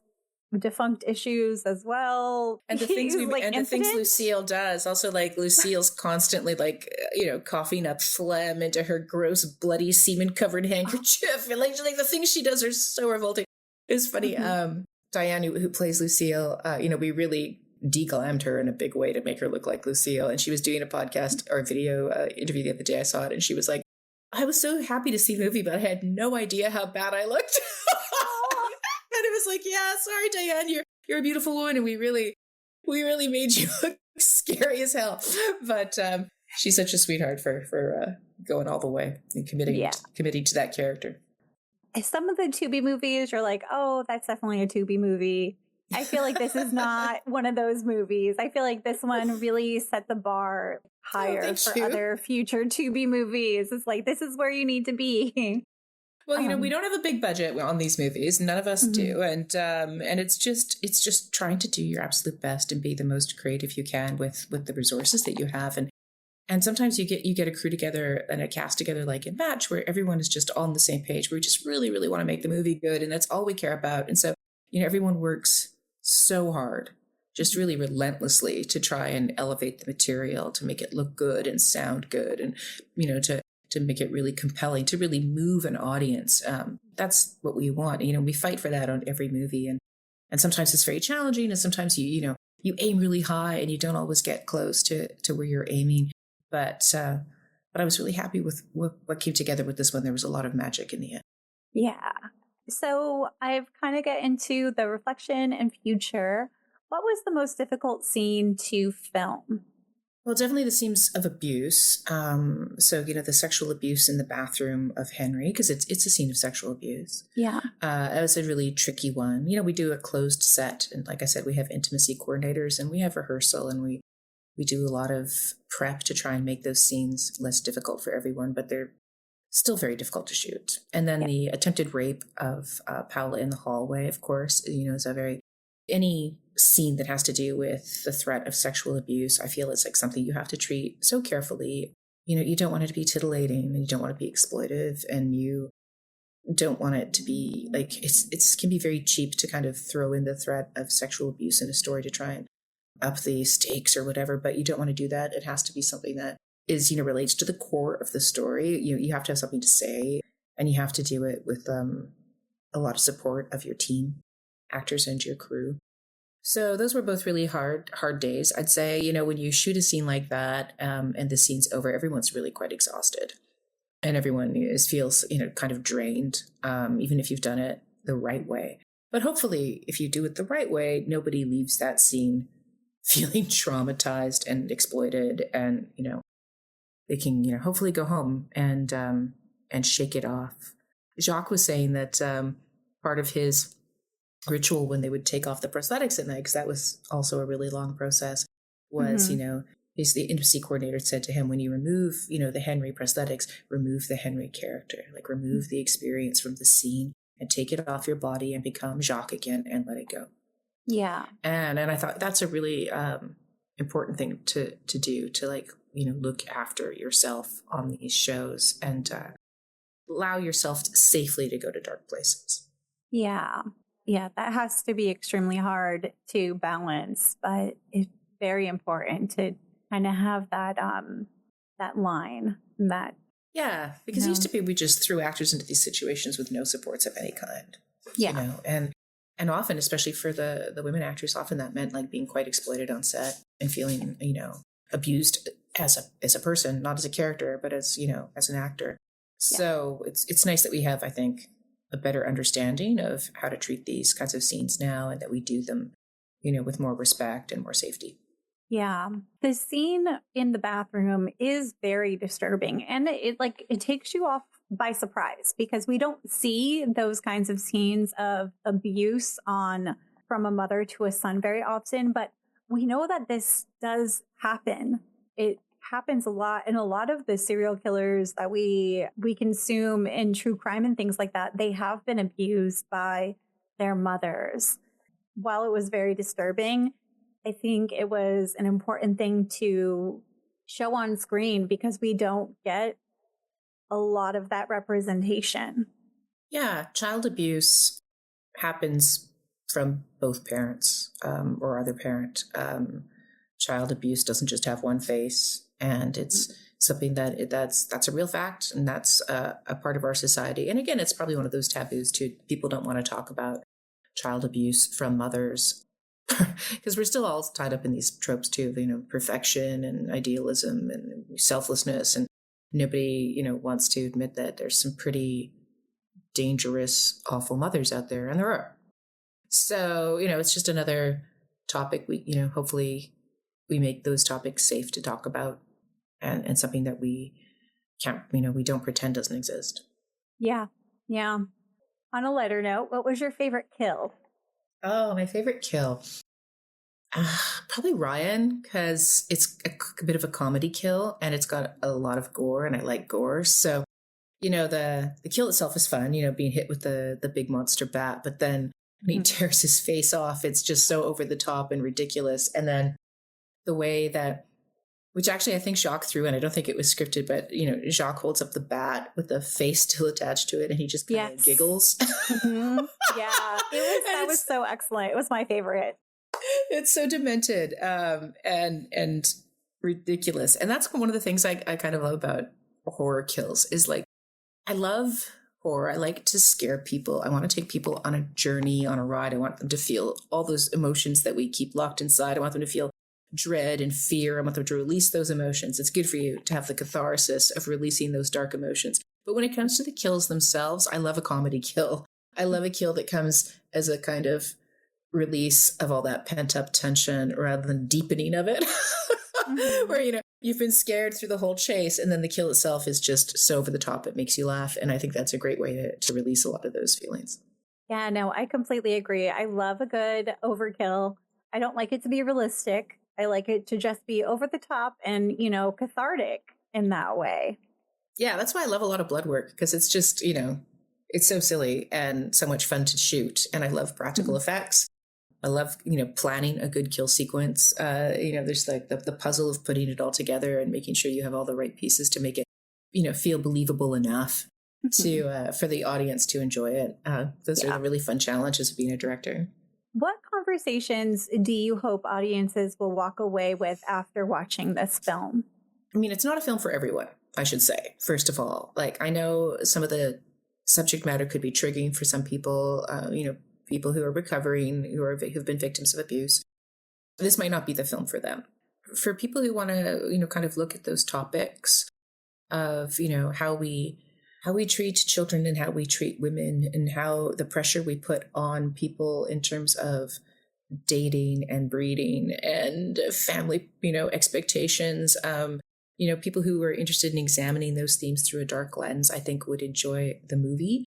defunct issues as well. And the things the things Lucille does also, Lucille's constantly coughing up phlegm into her gross bloody semen covered handkerchief, and the things she does are so revolting. It's funny. Dianne, who plays Lucille, we really deglammed her in a big way to make her look like Lucille, and she was doing a podcast or a video interview the other day. I saw it, and she was like, I was so happy to see the movie, but I had no idea how bad I looked. And it was like, yeah, sorry, Dianne, you're a beautiful woman, and we really made you look scary as hell. But she's such a sweetheart for going all the way and committing to that character. Some of the Tubi movies, you're like, oh, that's definitely a Tubi movie. I feel like this is not one of those movies. I feel like this one really set the bar higher for other future Tubi movies. It's this is where you need to be. Well, we don't have a big budget on these movies. None of us do. And it's just trying to do your absolute best and be the most creative you can with the resources that you have. And sometimes you get a crew together and a cast together, like in Match, where everyone is just on the same page, where we just really, really want to make the movie good. And that's all we care about. And so, everyone works so hard, just really relentlessly, to try and elevate the material, to make it look good and sound good, and, to make it really compelling, to really move an audience. That's what we want. We fight for that on every movie. And sometimes it's very challenging. And sometimes you aim really high and you don't always get close to where you're aiming. But I was really happy with what came together with this one. There was a lot of magic in the end. Yeah. So I've kind of get into the reflection and future. What was the most difficult scene to film? Well, definitely the scenes of abuse. So, the sexual abuse in the bathroom of Henry, because it's a scene of sexual abuse. Yeah. That was a really tricky one. We do a closed set. And like I said, we have intimacy coordinators and we have rehearsal, and we do a lot of prep to try and make those scenes less difficult for everyone, but they're still very difficult to shoot. And then the attempted rape of Paola in the hallway, of course, is any scene that has to do with the threat of sexual abuse, I feel it's something you have to treat so carefully. You don't want it to be titillating, and you don't want it to be exploitive, and you don't want it to be it can be very cheap to kind of throw in the threat of sexual abuse in a story to try and up the stakes or whatever, but you don't want to do that. It has to be something that is, relates to the core of the story. You have to have something to say, and you have to do it with a lot of support of your team, actors and your crew. So those were both really hard days. I'd say, when you shoot a scene like that, and the scene's over, everyone's really quite exhausted. And everyone feels, kind of drained, even if you've done it the right way. But hopefully, if you do it the right way, nobody leaves that scene feeling traumatized and exploited, and, they can, hopefully go home and shake it off. Jacques was saying that part of his ritual when they would take off the prosthetics at night, because that was also a really long process, was, the intimacy coordinator said to him, when you remove, the Henry prosthetics, remove the Henry character, like remove the experience from the scene and take it off your body and become Jacques again and let it go. Yeah. And I thought that's a really important thing to do, to look after yourself on these shows and allow yourself safely to go to dark places. Yeah. Yeah. That has to be extremely hard to balance, but it's very important to kind of have that line that. Yeah, because it used to be we just threw actors into these situations with no supports of any kind. Yeah. And often, especially for the women actors, often that meant being quite exploited on set and feeling, abused as a person, not as a character, but as an actor. Yeah. So it's nice that we have, I think, a better understanding of how to treat these kinds of scenes now, and that we do them, with more respect and more safety. Yeah. The scene in the bathroom is very disturbing, and it takes you off by surprise, because we don't see those kinds of scenes of abuse from a mother to a son very often, but we know that this does happen. It happens a lot, and a lot of the serial killers that we consume in true crime and things like that, they have been abused by their mothers. While it was very disturbing, I think it was an important thing to show on screen, because we don't get a lot of that representation. Yeah, child abuse happens from both parents or either parent. Child abuse doesn't just have one face, and it's something that's a real fact, and that's a part of our society. And again, it's probably one of those taboos too. People don't want to talk about child abuse from mothers, because we're still all tied up in these tropes too, perfection and idealism and selflessness, and nobody, wants to admit that there's some pretty dangerous, awful mothers out there, and there are. So, it's just another topic we, hopefully we make those topics safe to talk about, and something that we can't, we don't pretend doesn't exist. Yeah. Yeah. On a lighter note, what was your favorite kill? Oh, my favorite kill. Probably Ryan, because it's a bit of a comedy kill, and it's got a lot of gore, and I like gore. So, the kill itself is fun, being hit with the big monster bat, but then when he tears his face off, it's just so over the top and ridiculous. And then the way that, which actually I think Jacques threw in, I don't think it was scripted, but, Jacques holds up the bat with the face still attached to it, and he just kind of giggles. Mm-hmm. Yeah, that was so excellent. It was my favorite. It's so demented and ridiculous. And that's one of the things I kind of love about horror kills is I love horror. I like to scare people. I want to take people on a journey, on a ride. I want them to feel all those emotions that we keep locked inside. I want them to feel dread and fear. I want them to release those emotions. It's good for you to have the catharsis of releasing those dark emotions. But when it comes to the kills themselves, I love a comedy kill. I love a kill that comes as a kind of release of all that pent-up tension rather than deepening of it. Where, you've been scared through the whole chase, and then the kill itself is just so over the top it makes you laugh. And I think that's a great way to release a lot of those feelings. Yeah, no, I completely agree. I love a good overkill. I don't like it to be realistic. I like it to just be over the top and, cathartic in that way. Yeah, that's why I love a lot of blood work, because it's just, it's so silly and so much fun to shoot. And I love practical effects. I love, planning a good kill sequence. There's the puzzle of putting it all together and making sure you have all the right pieces to make it, feel believable enough to for the audience to enjoy it. Those are the really fun challenges of being a director. What conversations do you hope audiences will walk away with after watching this film? I mean, it's not a film for everyone, I should say, first of all. Like, I know some of the subject matter could be triggering for some people, people who are recovering, who've been victims of abuse. This might not be the film for them. For people who want to, kind of look at those topics of, how we treat children and how we treat women and how the pressure we put on people in terms of dating and breeding and family, expectations, people who are interested in examining those themes through a dark lens, I think would enjoy the movie.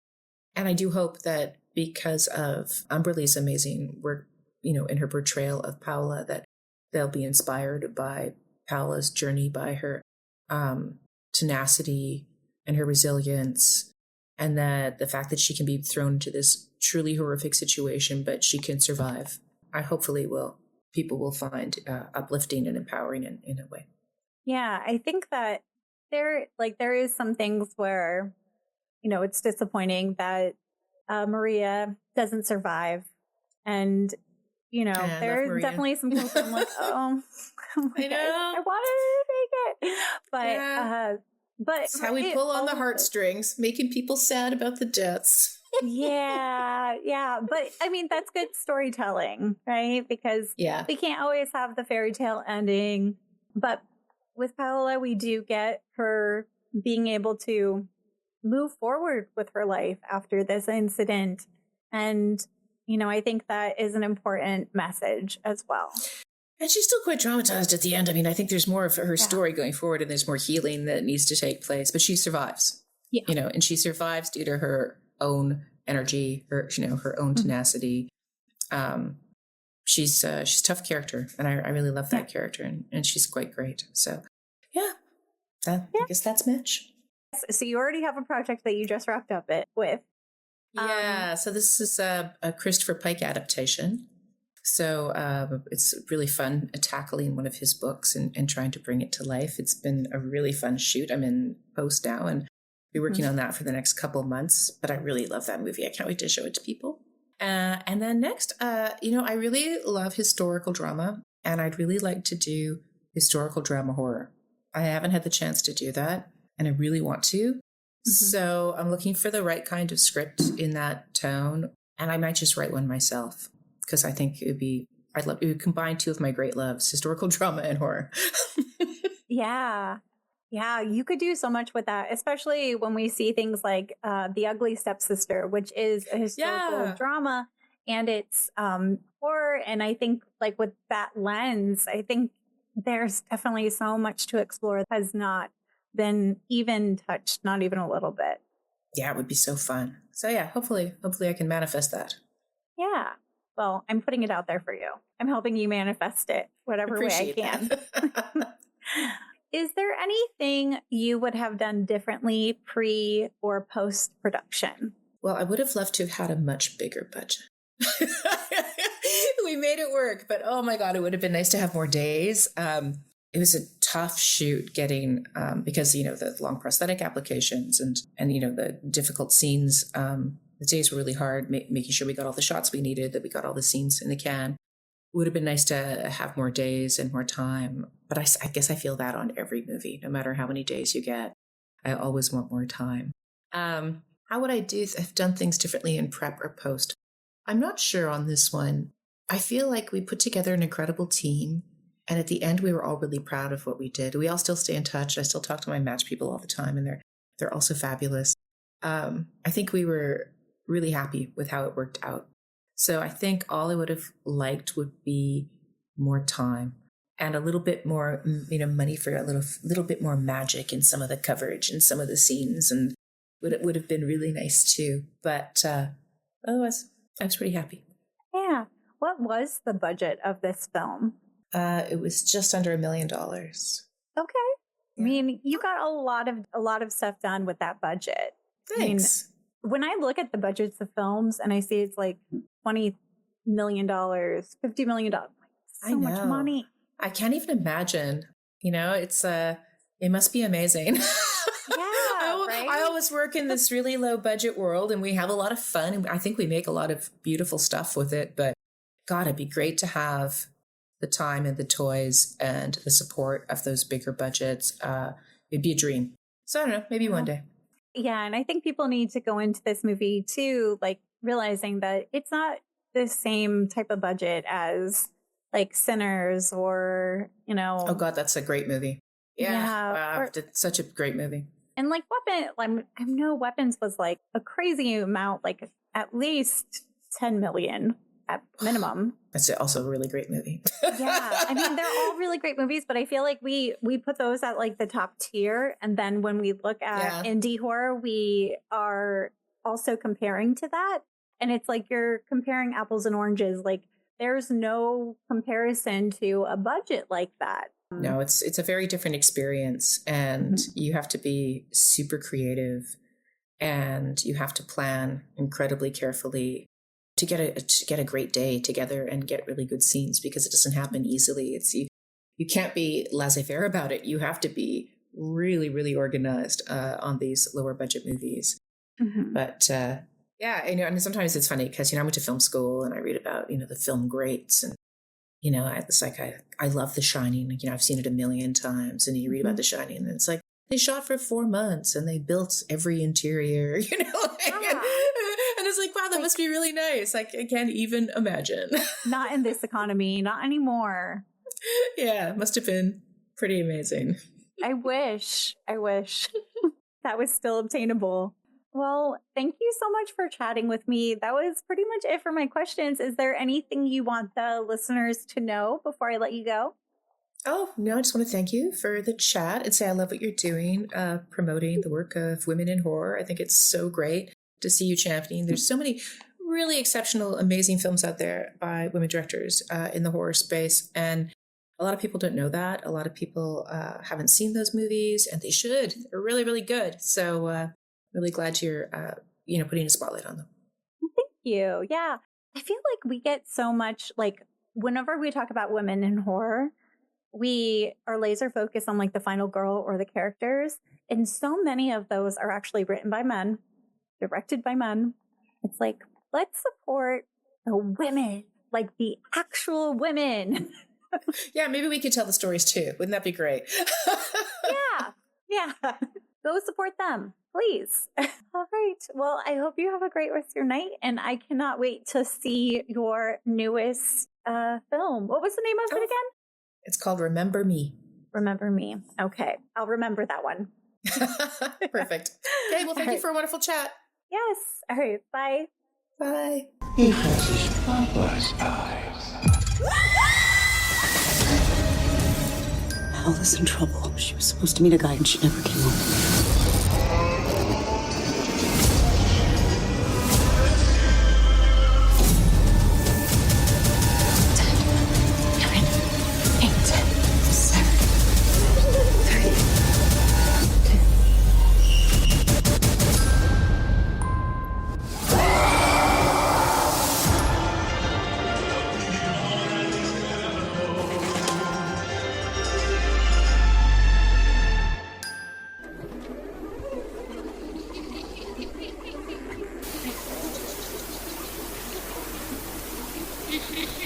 And I do hope that because of Humberly's amazing work, in her portrayal of Paola, that they'll be inspired by Paola's journey, by her tenacity and her resilience, and that the fact that she can be thrown into this truly horrific situation, but she can survive. People will find uplifting and empowering in a way. Yeah, I think that there is some things where, it's disappointing that Maria doesn't survive. And, there's definitely some things I'm like, oh, I know. I wanted to make it. But, yeah. But it's how we pull on the heartstrings, making people sad about the deaths. Yeah. But I mean, that's good storytelling, right? Because we can't always have the fairy tale ending. But with Paola, we do get her being able to move forward with her life after this incident. And, I think that is an important message as well. And she's still quite traumatized at the end. I mean, I think there's more of her story going forward and there's more healing that needs to take place, but she survives, and she survives due to her own energy, her own tenacity. She's a tough character, and I really love that character, and she's quite great. So, I guess that's Mitch. So you already have a project that you just wrapped up with. So this is a Christopher Pike adaptation. So it's really fun tackling one of his books and trying to bring it to life. It's been a really fun shoot. I'm in post now and be working on that for the next couple of months. But I really love that movie. I can't wait to show it to people. And then next, I really love historical drama, and I'd really like to do historical drama horror. I haven't had the chance to do that, and I really want to. So I'm looking for the right kind of script in that tone, and I might just write one myself because I think it would combine two of my great loves, historical drama and horror. Yeah, you could do so much with that, especially when we see things like The Ugly Stepsister, which is a historical drama, and it's horror. And I think like with that lens, I think there's definitely so much to explore that has not been even touched, not even a little bit. Yeah, it would be so fun. So yeah, hopefully I can manifest that. Yeah. Well, I'm putting it out there for you. I'm helping you manifest it whatever way I can. Is there anything you would have done differently pre or post production? Well, I would have loved to have had a much bigger budget. We made it work, but oh my God, it would have been nice to have more days. It was a tough shoot getting, because, the long prosthetic applications and the difficult scenes. The days were really hard, making sure we got all the shots we needed, that we got all the scenes in the can. It would have been nice to have more days and more time. But I guess I feel that on every movie, no matter how many days you get. I always want more time. How would I have done things differently in prep or post? I'm not sure on this one. I feel like we put together an incredible team. And at the end, we were all really proud of what we did. We all still stay in touch. I still talk to my match people all the time, and they're also fabulous. I think we were really happy with how it worked out. So I think all I would have liked would be more time and a little bit more, money for a little bit more magic in some of the coverage and some of the scenes, and would have been really nice too. But otherwise, I was pretty happy. Yeah. What was the budget of this film? It was just under $1 million. Okay. I mean, you got a lot of stuff done with that budget. Thanks. I mean, when I look at the budgets of films and I see it's like $20 million, $50 million, so much money. I can't even imagine. It's it must be amazing. Right? I always work in this really low budget world, and we have a lot of fun, and I think we make a lot of beautiful stuff with it. But God, it'd be great to have the time and the toys and the support of those bigger budgets. It'd be a dream. So I don't know, maybe one day. Yeah, and I think people need to go into this movie too, like realizing that it's not the same type of budget as like Sinners or, you know. Oh God, that's a great movie. Yeah, wow, it's such a great movie. And like I know Weapons was like a crazy amount, like at least 10 million at minimum. That's also a really great movie. Yeah, I mean, they're all really great movies, but I feel like we put those at like the top tier. And then when we look at indie horror, we are also comparing to that. And it's like you're comparing apples and oranges. Like there's no comparison to a budget like that. No, it's a very different experience, and you have to be super creative, and you have to plan incredibly carefully to get a great day together and get really good scenes, because it doesn't happen easily. It's you can't be laissez-faire about it. You have to be really, really organized on these lower budget movies. But yeah, you know, and sometimes it's funny because, you know, I went to film school and I read about, you know, the film greats, and you know, it's like I love The Shining. You know, I've seen it a million times, and you read about The Shining, and it's like they shot for 4 months and they built every interior, you know, and it's like, wow, that must be really nice. Like, I can't even imagine. Not in this economy, not anymore. Yeah, it must have been pretty amazing. I wish that was still obtainable. Well, thank you so much for chatting with me. That was pretty much it for my questions. Is there anything you want the listeners to know before I let you go? Oh, no, I just want to thank you for the chat and say I love what you're doing, promoting the work of women in horror. I think it's so great to see you championing. There's so many really exceptional, amazing films out there by women directors in the horror space. And a lot of people don't know that. A lot of people haven't seen those movies, and they should. They're really, really good. So really glad you're, you know, putting a spotlight on them. Thank you. Yeah. I feel like we get so much, like, whenever we talk about women in horror, we are laser focused on like the final girl or the characters. And so many of those are actually written by men, directed by men. It's like, let's support the women, like the actual women. Yeah, maybe we could tell the stories too. Wouldn't that be great? Yeah. Go support them, please. All right. Well, I hope you have a great rest of your night, and I cannot wait to see your newest film. What was the name of it again? It's called Remember Me. Remember Me. Okay. I'll remember that one. Perfect. Okay. Well, thank you for a wonderful chat. Yes. All right. Bye. Bye. He has his papa's eyes. Paola's in trouble. She was supposed to meet a guy and she never came home. 10, 9, 8, 7, 3, 2.